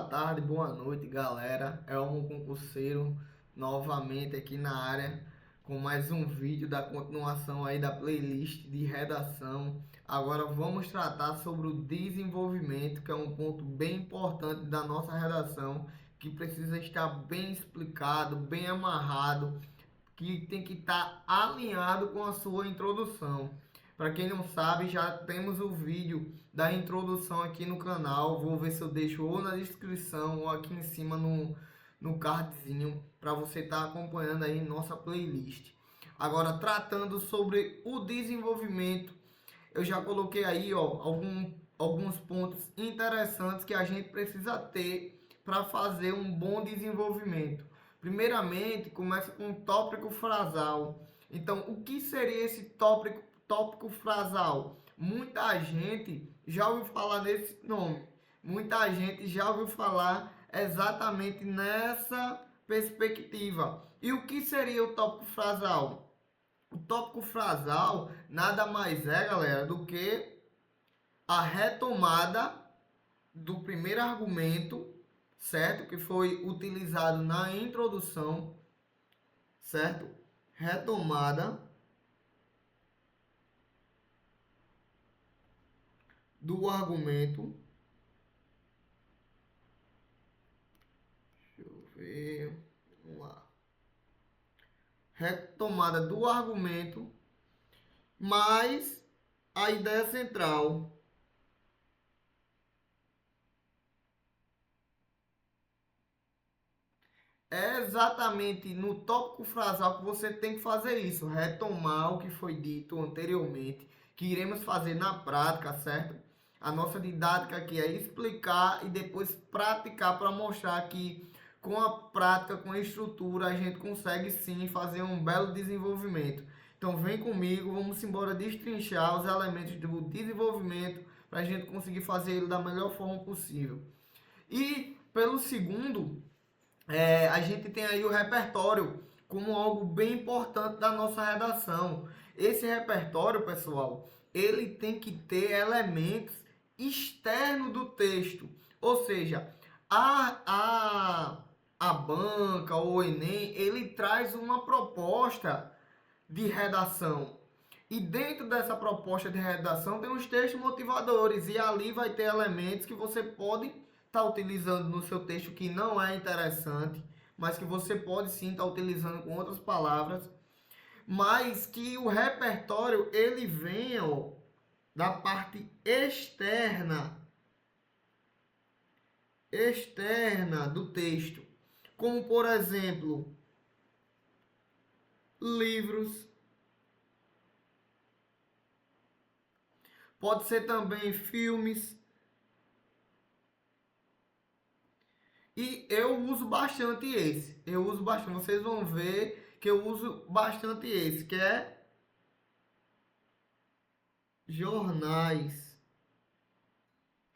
tarde, boa noite, galera. É um concurseiro novamente aqui na área com mais um vídeo da continuação aí da playlist de redação. Agora vamos tratar sobre o desenvolvimento, que é um ponto bem importante da nossa redação, que precisa estar bem explicado, bem amarrado, que tem que estar alinhado com a sua introdução. Para quem não sabe, já temos o vídeo da introdução aqui no canal. Vou ver se eu deixo ou na descrição ou aqui em cima no cardzinho para você estar acompanhando aí nossa playlist. Agora, tratando sobre o desenvolvimento, eu já coloquei aí alguns pontos interessantes que a gente precisa ter para fazer um bom desenvolvimento. Primeiramente, começa com o tópico frasal. Então, o que seria esse tópico frasal? Muita gente já ouviu falar nesse nome. Muita gente já ouviu falar exatamente nessa perspectiva. E o que seria o tópico frasal? O tópico frasal nada mais é, galera, do que a retomada do primeiro argumento, certo? Que foi utilizado na introdução, certo? Retomada do argumento. Deixa eu ver. Vamos lá. Retomada do argumento, mais a ideia central. É exatamente no tópico frasal que você tem que fazer isso, retomar o que foi dito anteriormente, que iremos fazer na prática, certo? A nossa didática aqui é explicar e depois praticar para mostrar que com a prática, com a estrutura, a gente consegue sim fazer um belo desenvolvimento. Então vem comigo, vamos embora destrinchar os elementos do desenvolvimento para a gente conseguir fazer ele da melhor forma possível. E pelo segundo, a gente tem aí o repertório como algo bem importante da nossa redação. Esse repertório, pessoal, ele tem que ter elementos externos do texto. Ou seja, a banca ou o Enem, ele traz uma proposta de redação. E dentro dessa proposta de redação tem os textos motivadores. E ali vai ter elementos que você pode estar utilizando no seu texto que não é interessante, mas que você pode sim estar utilizando com outras palavras. Mas que o repertório ele vem da parte externa do texto. Como, por exemplo, livros. Pode ser também filmes. E eu uso bastante esse. Eu uso bastante. Vocês vão ver que eu uso bastante esse, que é jornais.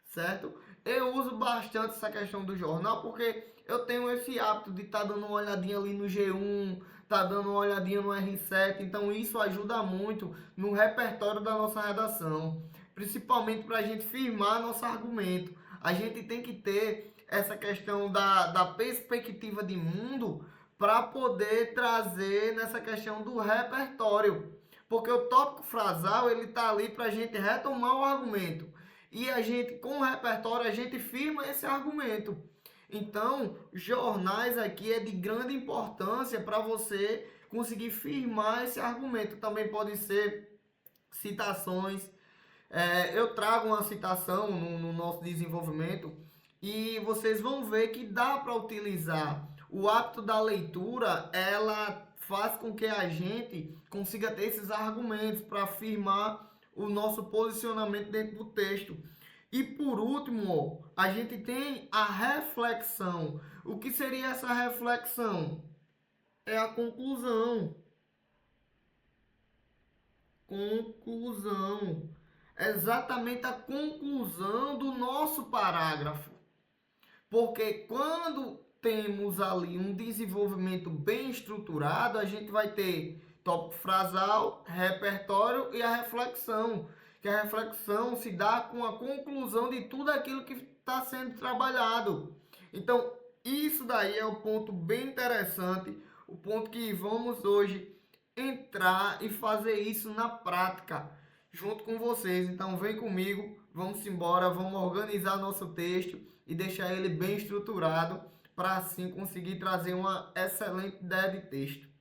Certo? Eu uso bastante essa questão do jornal porque eu tenho esse hábito de estar dando uma olhadinha ali no G1, tá dando uma olhadinha no R7, então isso ajuda muito no repertório da nossa redação, principalmente para a gente firmar nosso argumento. A gente tem que ter essa questão da perspectiva de mundo para poder trazer nessa questão do repertório, porque o tópico frasal ele tá ali para a gente retomar o argumento. E a gente, com o repertório, a gente firma esse argumento. Então, jornais aqui é de grande importância para você conseguir firmar esse argumento. Também pode ser citações. Eu trago uma citação no nosso desenvolvimento e vocês vão ver que dá para utilizar. O hábito da leitura, ela faz com que a gente consiga ter esses argumentos para firmar o nosso posicionamento dentro do texto. E por último, a gente tem a reflexão. O que seria essa reflexão? É a conclusão. Conclusão. Exatamente a conclusão do nosso parágrafo. Porque quando temos ali um desenvolvimento bem estruturado, a gente vai ter tópico frasal, repertório e a reflexão. Que a reflexão se dá com a conclusão de tudo aquilo que está sendo trabalhado. Então, isso daí é o ponto bem interessante, o ponto que vamos hoje entrar e fazer isso na prática, junto com vocês. Então, vem comigo, vamos embora, vamos organizar nosso texto e deixar ele bem estruturado para assim conseguir trazer uma excelente ideia de texto.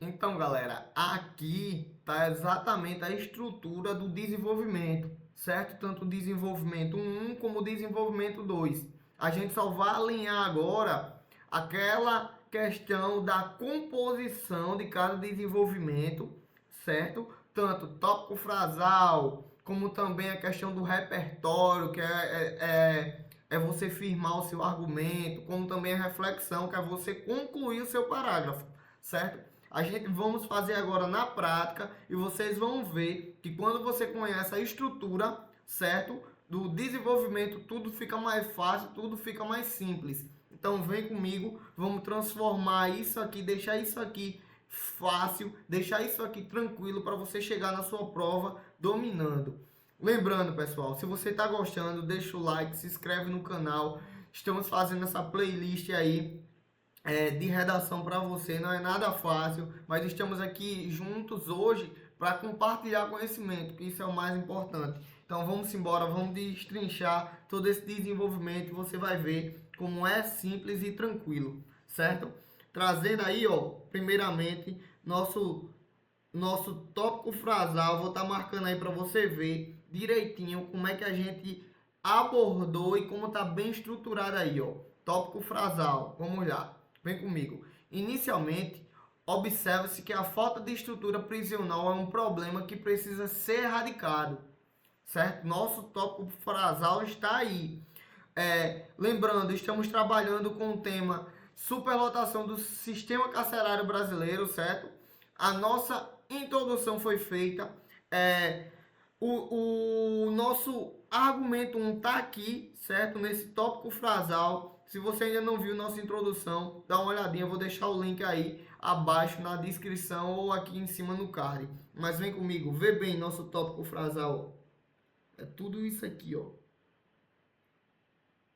Então, galera, aqui está exatamente a estrutura do desenvolvimento, certo? Tanto o desenvolvimento um como o desenvolvimento 2. A gente só vai alinhar agora aquela questão da composição de cada desenvolvimento, certo? Tanto tópico frasal, como também a questão do repertório, que é você firmar o seu argumento, como também a reflexão, que é você concluir o seu parágrafo, certo? A gente vamos fazer agora na prática e vocês vão ver que quando você conhece a estrutura, certo? Do desenvolvimento, tudo fica mais fácil, tudo fica mais simples. Então vem comigo, vamos transformar isso aqui, deixar isso aqui fácil, deixar isso aqui tranquilo para você chegar na sua prova dominando. Lembrando, pessoal, se você está gostando, deixa o like, se inscreve no canal. Estamos fazendo essa playlist aí de redação para você, não é nada fácil, mas estamos aqui juntos hoje para compartilhar conhecimento, que isso é o mais importante. Então vamos embora, vamos destrinchar todo esse desenvolvimento e você vai ver como é simples e tranquilo, certo? Trazendo aí, ó, primeiramente, nosso tópico frasal, vou estar marcando aí para você ver direitinho como é que a gente abordou e como está bem estruturado aí, ó. Tópico frasal, vamos lá. Vem comigo. Inicialmente, observa-se que a falta de estrutura prisional é um problema que precisa ser erradicado, certo? Nosso tópico frasal está aí. Lembrando, estamos trabalhando com o tema superlotação do sistema carcerário brasileiro, certo? A nossa introdução foi feita. O nosso argumento 1 está aqui, certo? Nesse tópico frasal. Se você ainda não viu nossa introdução, dá uma olhadinha. Eu vou deixar o link aí abaixo na descrição ou aqui em cima no card. Mas vem comigo, vê bem nosso tópico frasal. É tudo isso aqui, ó.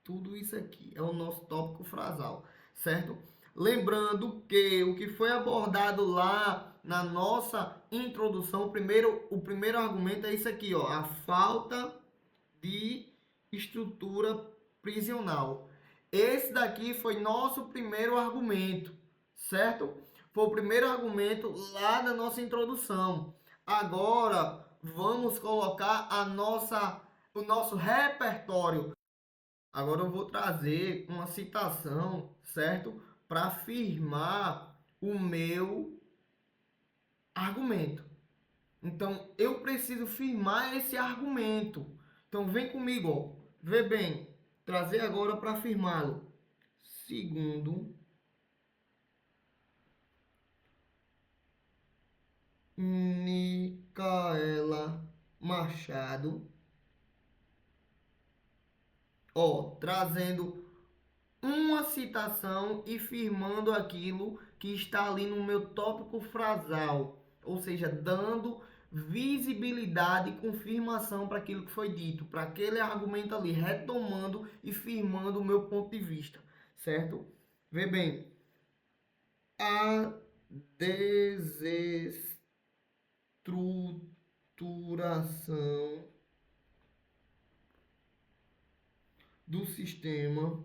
Tudo isso aqui é o nosso tópico frasal, certo? Lembrando que o que foi abordado lá na nossa introdução, o primeiro argumento é isso aqui, ó, a falta de estrutura prisional. Esse daqui foi nosso primeiro argumento, certo? Foi o primeiro argumento lá da nossa introdução. Agora vamos colocar o nosso repertório. Agora eu vou trazer uma citação, certo? Para afirmar o meu argumento. Então, eu preciso firmar esse argumento. Então, vem comigo, ó. Vê bem. Trazer agora para afirmá-lo. Segundo Micaela Machado, ó, trazendo uma citação e firmando aquilo que está ali no meu tópico frasal, ou seja, dando visibilidade e confirmação para aquilo que foi dito, para aquele argumento ali, retomando e firmando o meu ponto de vista, certo? Vê bem, a desestruturação do sistema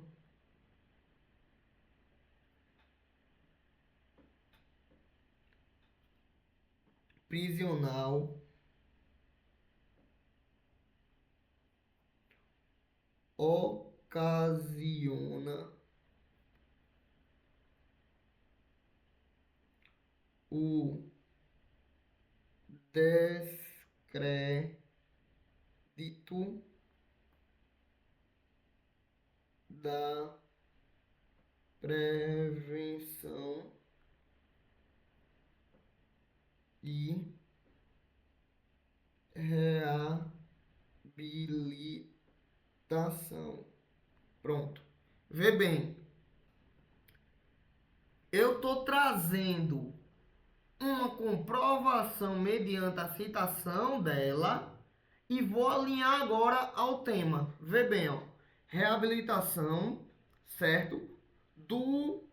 prisional ocasiona o descrédito da prevenção e reabilitação. Pronto. Vê bem, eu estou trazendo uma comprovação mediante a citação dela e vou alinhar agora ao tema. Vê bem, ó. reabilitação, certo? Do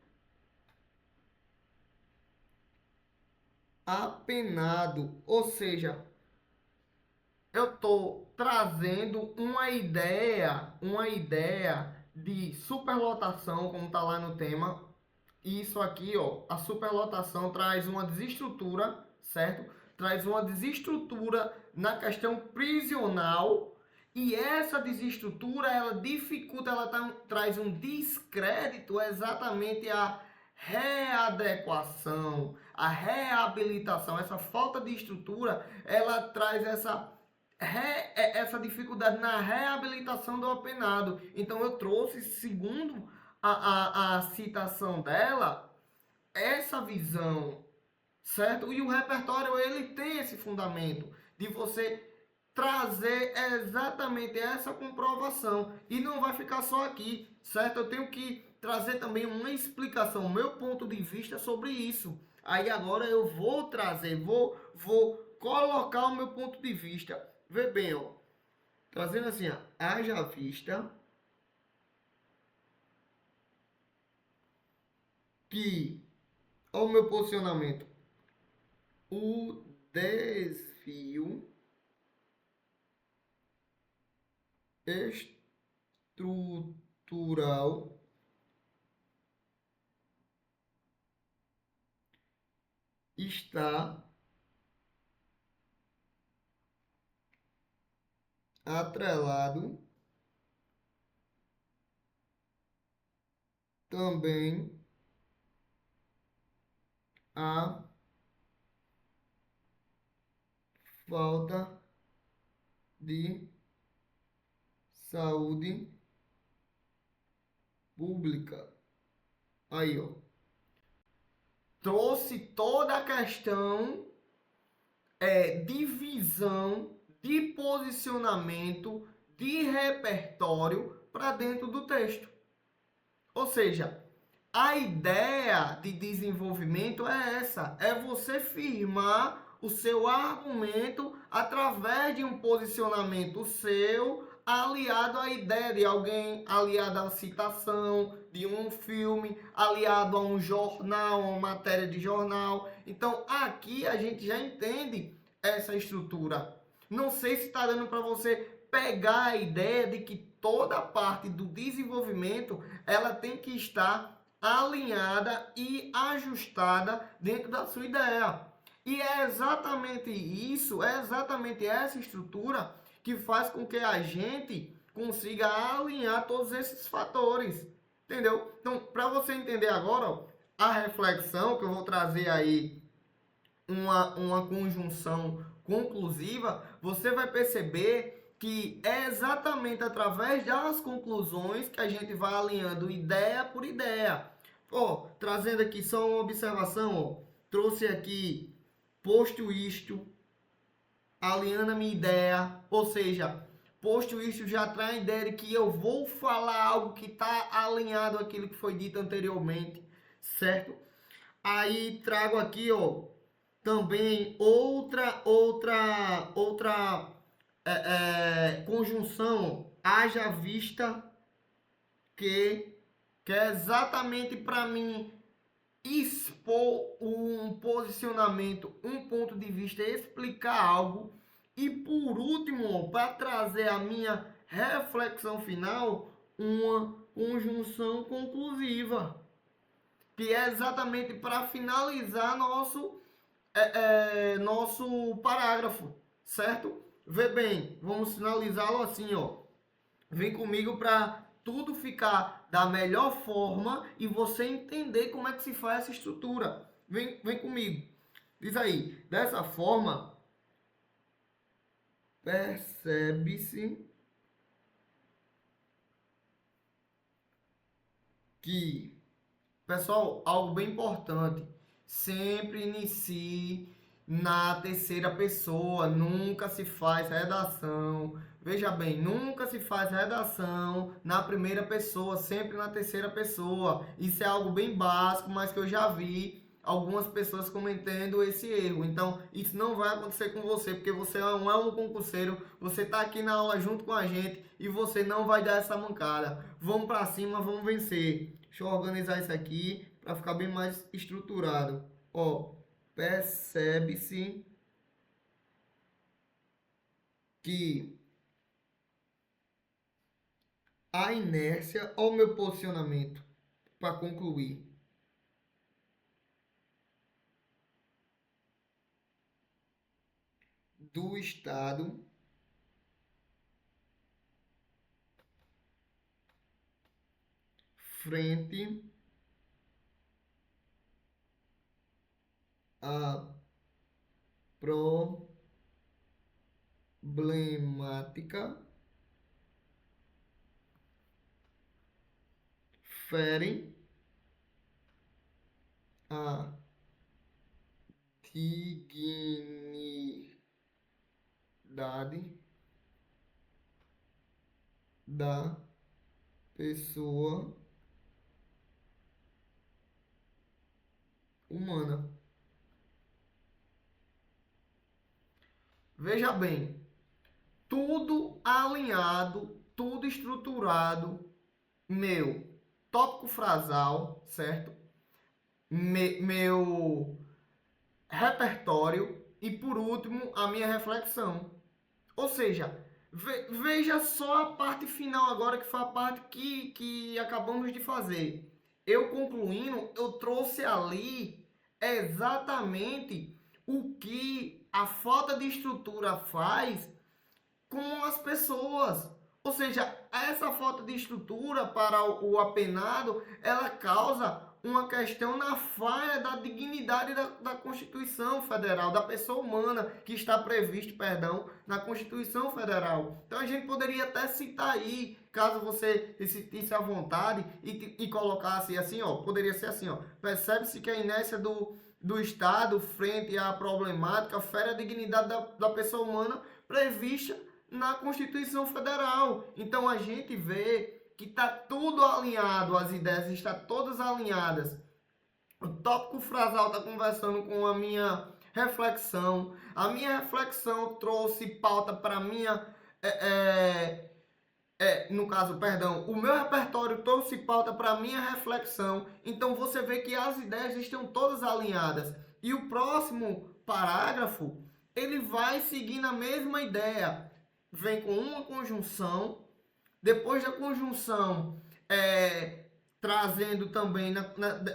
apenado, ou seja, eu estou trazendo uma ideia de superlotação, como está lá no tema. Isso aqui, ó, a superlotação traz uma desestrutura, certo? Traz uma desestrutura na questão prisional, e essa desestrutura ela dificulta, traz um descrédito exatamente à readequação, à reabilitação. Essa falta de estrutura, ela traz essa dificuldade na reabilitação do apenado. Então eu trouxe, segundo a citação dela, essa visão, certo? E o repertório, ele tem esse fundamento de você trazer exatamente essa comprovação. E não vai ficar só aqui, certo? Eu tenho que trazer também uma explicação, meu ponto de vista sobre isso. Aí agora eu vou trazer, vou colocar o meu ponto de vista. Vê bem, ó. Trazendo assim, ó, haja vista que, olha o meu posicionamento, o desvio estrutural está atrelado também à falta de saúde pública. Aí, ó. Trouxe toda a questão de visão, de posicionamento, de repertório para dentro do texto. Ou seja, a ideia de desenvolvimento é essa, é você firmar o seu argumento através de um posicionamento seu, aliado à ideia de alguém, aliado à citação de um filme, aliado a um jornal, uma matéria de jornal. Então, aqui a gente já entende essa estrutura. Não sei se está dando para você pegar a ideia de que toda a parte do desenvolvimento ela tem que estar alinhada e ajustada dentro da sua ideia. E é exatamente isso, é exatamente essa estrutura que faz com que a gente consiga alinhar todos esses fatores. Entendeu? Então, para você entender agora, ó, a reflexão que eu vou trazer aí, uma conjunção conclusiva, você vai perceber que é exatamente através das conclusões que a gente vai alinhando ideia por ideia. Ó, trazendo aqui só uma observação, ó, trouxe aqui, posto isto, alinhando a minha ideia, ou seja, posto isto já traz a ideia de que eu vou falar algo que está alinhado àquilo que foi dito anteriormente, certo? Aí trago aqui, ó, também outra conjunção, haja vista que é exatamente para mim expor um posicionamento, um ponto de vista, explicar algo. E por último, para trazer a minha reflexão final, uma conjunção conclusiva, que é exatamente para finalizar nosso parágrafo, certo? Vê bem, vamos finalizá-lo assim, ó. Vem comigo para tudo ficar da melhor forma e você entender como é que se faz essa estrutura. Vem comigo. Diz aí, dessa forma, percebe-se que, pessoal, algo bem importante, sempre inicie na terceira pessoa, nunca se faz redação. Veja bem, nunca se faz redação na primeira pessoa, sempre na terceira pessoa. Isso é algo bem básico, mas que eu já vi algumas pessoas cometendo esse erro. Então, isso não vai acontecer com você, porque você não é um concurseiro, você está aqui na aula junto com a gente e você não vai dar essa mancada. Vamos para cima, vamos vencer. Deixa eu organizar isso aqui para ficar bem mais estruturado. Ó, percebe-se que a inércia, ou meu posicionamento para concluir. Do Estado frente à problemática ferem a dignidade da pessoa humana. Veja bem, tudo alinhado, tudo estruturado, meu tópico frasal, certo? Meu repertório e, por último, a minha reflexão. Ou seja, veja só a parte final agora, que foi a parte que acabamos de fazer. Eu concluindo, eu trouxe ali exatamente o que a falta de estrutura faz com as pessoas. Ou seja, essa falta de estrutura para o apenado, ela causa uma questão na falha da dignidade da Constituição Federal, da pessoa humana, que está previsto, perdão, na Constituição Federal. Então a gente poderia até citar aí, caso você se sentisse à vontade e colocasse assim, ó, poderia ser assim, ó, percebe-se que a inércia do Estado frente à problemática fere a dignidade da pessoa humana prevista na Constituição Federal. Então a gente vê que está tudo alinhado, as ideias estão todas alinhadas. O tópico frasal está conversando com a minha reflexão. A minha reflexão trouxe pauta para minha... no caso, perdão, o meu repertório trouxe pauta para minha reflexão. Então você vê que as ideias estão todas alinhadas. E o próximo parágrafo, ele vai seguir na mesma ideia. Vem com uma conjunção, depois da conjunção, trazendo também,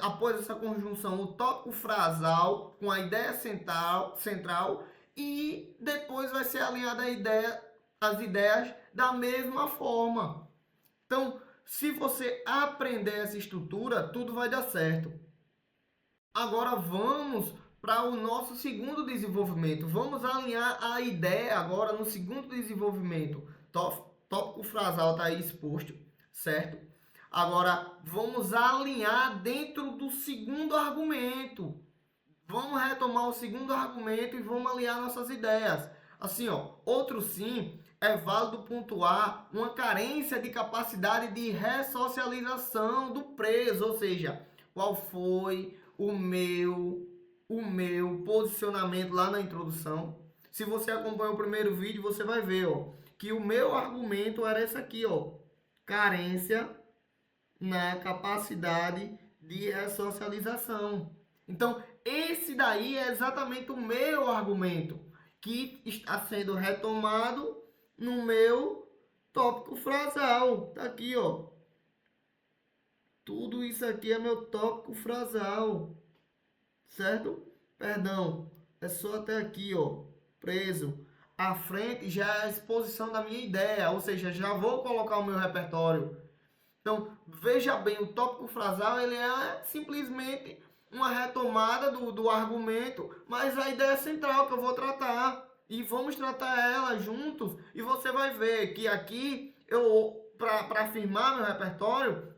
após essa conjunção, o tópico frasal com a ideia central e depois vai ser alinhada as ideias da mesma forma. Então, se você aprender essa estrutura, tudo vai dar certo. Agora vamos para o nosso segundo desenvolvimento. Vamos alinhar a ideia agora no segundo desenvolvimento. Tópico frasal está aí exposto, certo? Agora vamos alinhar dentro do segundo argumento. Vamos retomar o segundo argumento e vamos alinhar nossas ideias. Assim, ó, outro sim, é válido pontuar uma carência de capacidade de ressocialização do preso, ou seja, qual foi o meu posicionamento lá na introdução. Se você acompanha o primeiro vídeo, você vai ver, ó, que o meu argumento era esse aqui, ó, carência na capacidade de ressocialização. Então, esse daí é exatamente o meu argumento, que está sendo retomado no meu tópico frasal. Tá aqui, ó. Tudo isso aqui é meu tópico frasal. Certo? Perdão, é só até aqui, ó, preso. À frente já é a exposição da minha ideia, ou seja, já vou colocar o meu repertório. Então, veja bem, o tópico frasal, ele é simplesmente uma retomada do argumento, mas a ideia central que eu vou tratar. E vamos tratar ela juntos, e você vai ver que aqui, para afirmar meu repertório,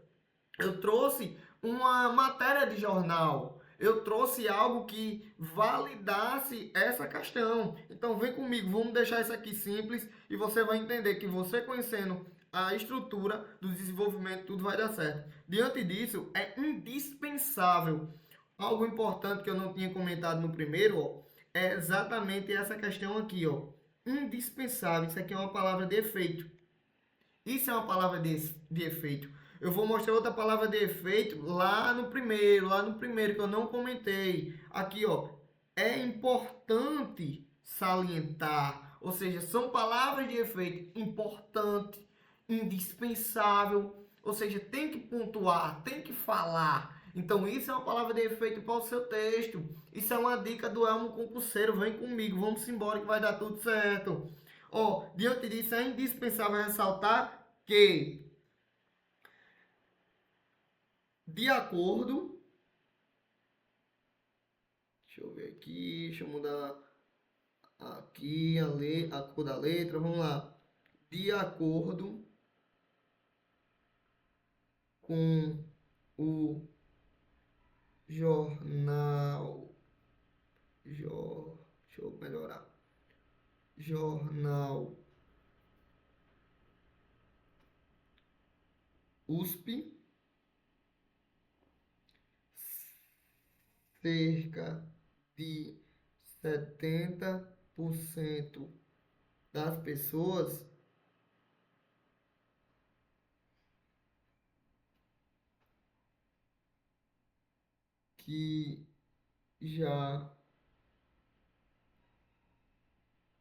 eu trouxe uma matéria de jornal. Eu trouxe algo que validasse essa questão. Então vem comigo, vamos deixar isso aqui simples e você vai entender que você conhecendo a estrutura do desenvolvimento, tudo vai dar certo. Diante disso, é indispensável Algo importante que eu não tinha comentado no primeiro, ó, é exatamente essa questão aqui, ó. Indispensável. Isso aqui é uma palavra de efeito. Isso é uma palavra de efeito. Eu vou mostrar outra palavra de efeito lá no primeiro que eu não comentei. Aqui, ó, é importante salientar, ou seja, são palavras de efeito importante, indispensável, ou seja, tem que pontuar, tem que falar. Então, isso é uma palavra de efeito para o seu texto. Isso é uma dica do Elmo Concurseiro. Vem comigo, vamos embora que vai dar tudo certo. Ó, diante disso, é indispensável ressaltar que, de acordo. Deixa eu ver aqui, deixa eu mudar aqui a cor da letra. Vamos lá. De acordo com o jornal. Deixa eu melhorar. Jornal USP, cerca de 70% das pessoas que já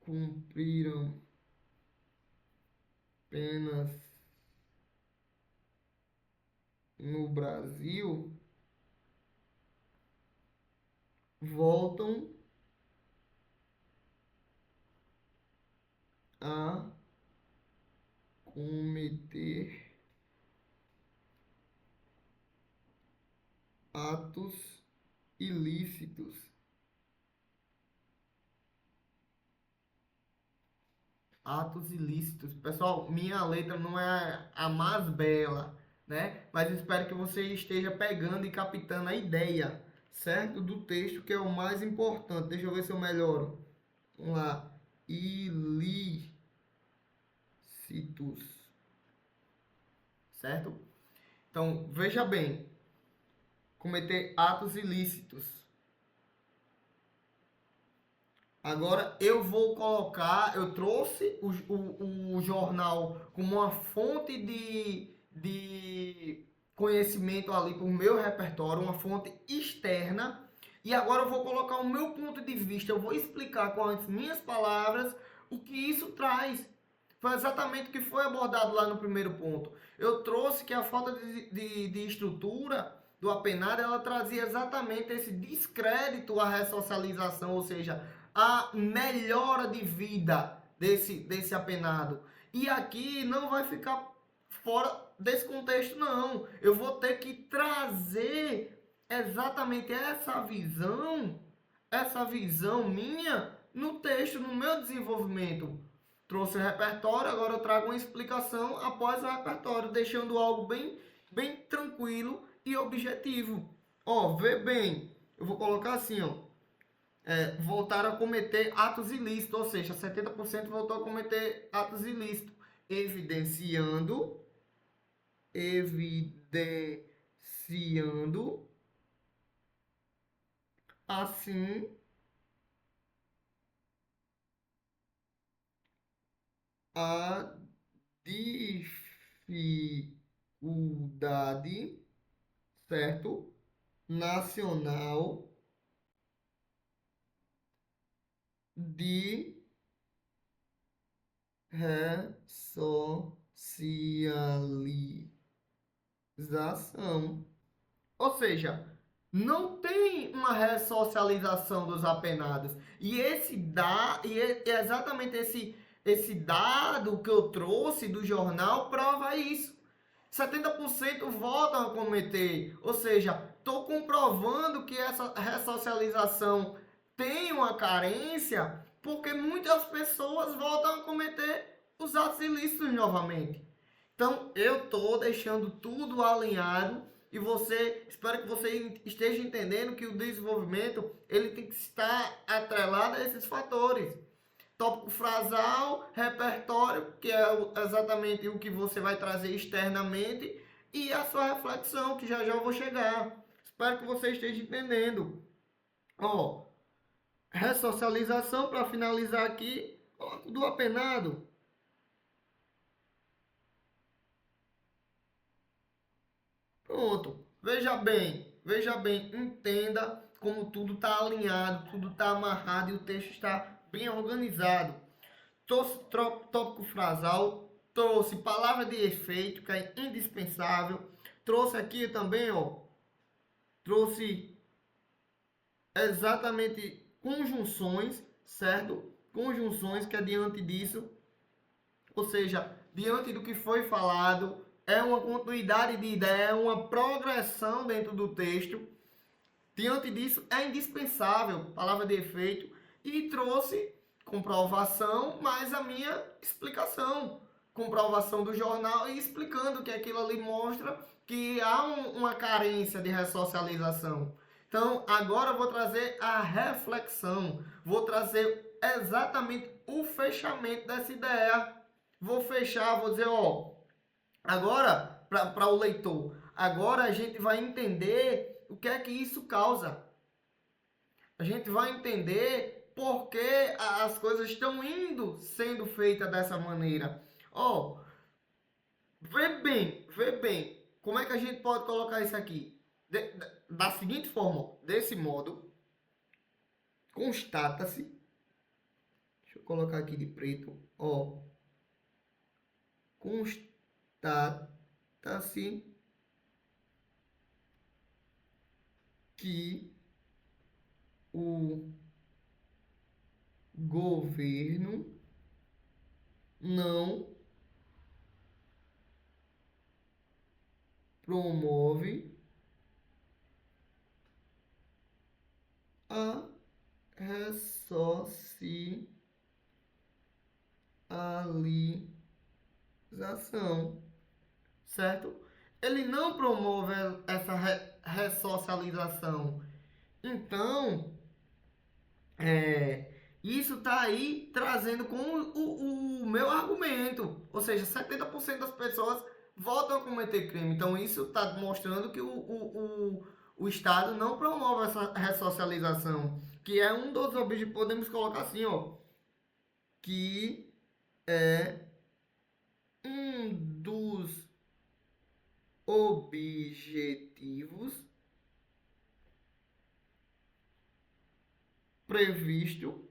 cumpriram penas no Brasil voltam a cometer atos ilícitos. Atos ilícitos. Pessoal, minha letra não é a mais bela, né? Mas espero que você esteja pegando e captando a ideia, certo? Do texto, que é o mais importante. Deixa eu ver se eu melhoro. Vamos lá. Ilícitos. Certo? Então, veja bem. Cometer atos ilícitos. Agora eu vou colocar, eu trouxe o jornal como uma fonte de conhecimento ali para o meu repertório, uma fonte externa. E agora eu vou colocar o meu ponto de vista, eu vou explicar com as minhas palavras o que isso traz. Foi exatamente o que foi abordado lá no primeiro ponto. Eu trouxe que a falta de estrutura do apenado, ela trazia exatamente esse descrédito à ressocialização, ou seja, a melhora de vida desse apenado. E aqui não vai ficar fora desse contexto, não. Eu vou ter que trazer exatamente essa visão minha no texto, no meu desenvolvimento. Trouxe o repertório, agora eu trago uma explicação após o repertório, deixando algo bem tranquilo e objetivo. Ó, vê bem, eu vou colocar assim, ó. Voltaram a cometer atos ilícitos, ou seja, 70% voltou a cometer atos ilícitos, evidenciando assim a dificuldade, certo? Nacional de ressocialização. Ou seja, não tem uma ressocialização dos apenados. E é exatamente esse dado que eu trouxe do jornal prova isso. 70% voltam a cometer. Ou seja, estou comprovando que essa ressocialização tem uma carência porque muitas pessoas voltam a cometer os atos ilícitos novamente. Então, eu estou deixando tudo alinhado e espero que você esteja entendendo que o desenvolvimento ele tem que estar atrelado a esses fatores. Tópico frasal, repertório, que é exatamente o que você vai trazer externamente, e a sua reflexão, que já já eu vou chegar. Espero que você esteja entendendo. Ó, ressocialização, para finalizar aqui, ó, do apenado. Pronto. Veja bem, entenda como tudo está alinhado, tudo está amarrado e o texto está bem organizado. Trouxe tópico frasal, trouxe palavra de efeito, que é indispensável. Trouxe aqui também, ó, trouxe exatamente conjunções, certo? Conjunções que é diante disso, ou seja, diante do que foi falado, é uma continuidade de ideia, é uma progressão dentro do texto. Diante disso, é indispensável, palavra de efeito, e trouxe comprovação, mais a minha explicação. Comprovação do jornal e explicando que aquilo ali mostra que há uma carência de ressocialização. Então, agora eu vou trazer a reflexão, vou trazer exatamente o fechamento dessa ideia. Vou fechar, vou dizer, ó, agora, para o leitor, agora a gente vai entender o que é que isso causa. A gente vai entender por que as coisas estão sendo feitas dessa maneira. Ó, vê bem, como é que a gente pode colocar isso aqui? Da seguinte forma, desse modo, constata-se, deixa eu colocar aqui de preto, ó, constata-se que o governo não promove a ressocialização, certo? Ele não promove essa ressocialização. Então, isso está aí trazendo com o meu argumento. Ou seja, 70% das pessoas voltam a cometer crime. Então, isso está mostrando que o Estado não promove essa ressocialização. Que é um dos objetivos, podemos colocar assim, ó. Que é um dos objetivos previsto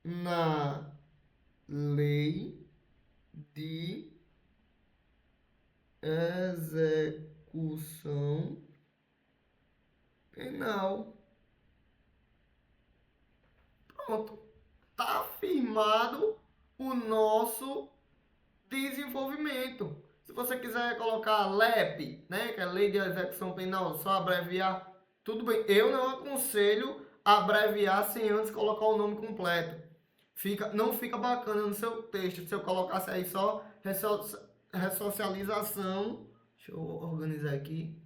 na lei de execução penal. Pronto. Está afirmado o nosso desenvolvimento. Se você quiser colocar LEP, né, que é Lei de Execução Penal, só abreviar, tudo bem. Eu não aconselho abreviar sem antes colocar o nome completo. Não fica bacana no seu texto se eu colocasse aí só ressocialização. Deixa eu organizar aqui.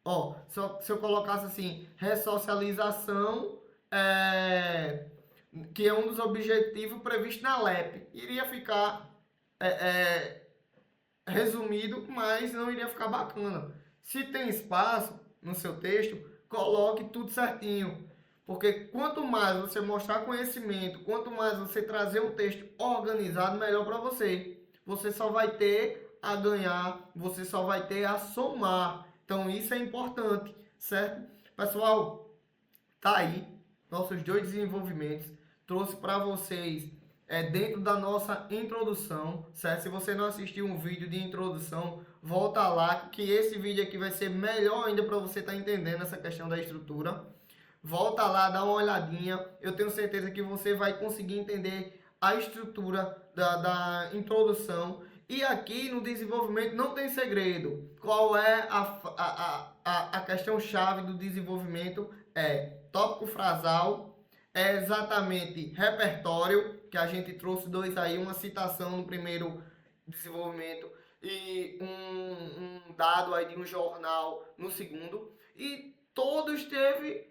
Ó, se eu colocasse assim, ressocialização, que é um dos objetivos previstos na LEP, iria ficar resumido, mas não iria ficar bacana. Se tem espaço no seu texto, coloque tudo certinho. Porque quanto mais você mostrar conhecimento, quanto mais você trazer um texto organizado, melhor para você. Você só vai ter a ganhar, você só vai ter a somar. Então isso é importante, certo? Pessoal, tá aí nossos 2 desenvolvimentos. Trouxe para vocês dentro da nossa introdução, certo? Se você não assistiu um vídeo de introdução, volta lá, que esse vídeo aqui vai ser melhor ainda para você estar entendendo essa questão da estrutura. Volta lá, dá uma olhadinha. Eu tenho certeza que você vai conseguir entender a estrutura da introdução. E aqui no desenvolvimento não tem segredo. Qual é a questão-chave do desenvolvimento? É tópico frasal, é exatamente repertório, que a gente trouxe 2 aí, uma citação no primeiro desenvolvimento e um dado aí de um jornal no segundo. E todos teve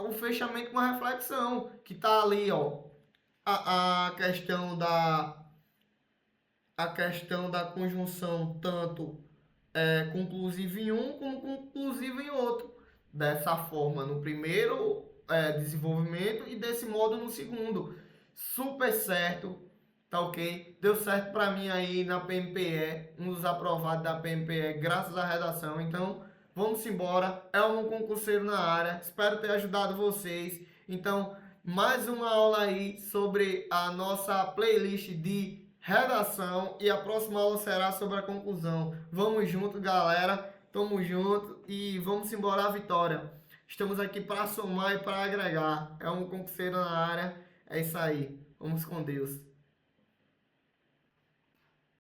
o fechamento com a reflexão, que está ali, ó, a questão da conjunção tanto conclusivo em um como conclusivo em outro. Dessa forma, no primeiro desenvolvimento e desse modo no segundo. Super certo, tá ok? Deu certo para mim aí na PMPE, um dos aprovados da PMPE, graças à redação. Então, vamos embora. É um concurseiro na área. Espero ter ajudado vocês. Então, mais uma aula aí sobre a nossa playlist de redação e a próxima aula será sobre a conclusão. Vamos junto, galera. Tamo junto e vamos embora à vitória. Estamos aqui para somar e para agregar. É um concurseiro na área. É isso aí. Vamos com Deus.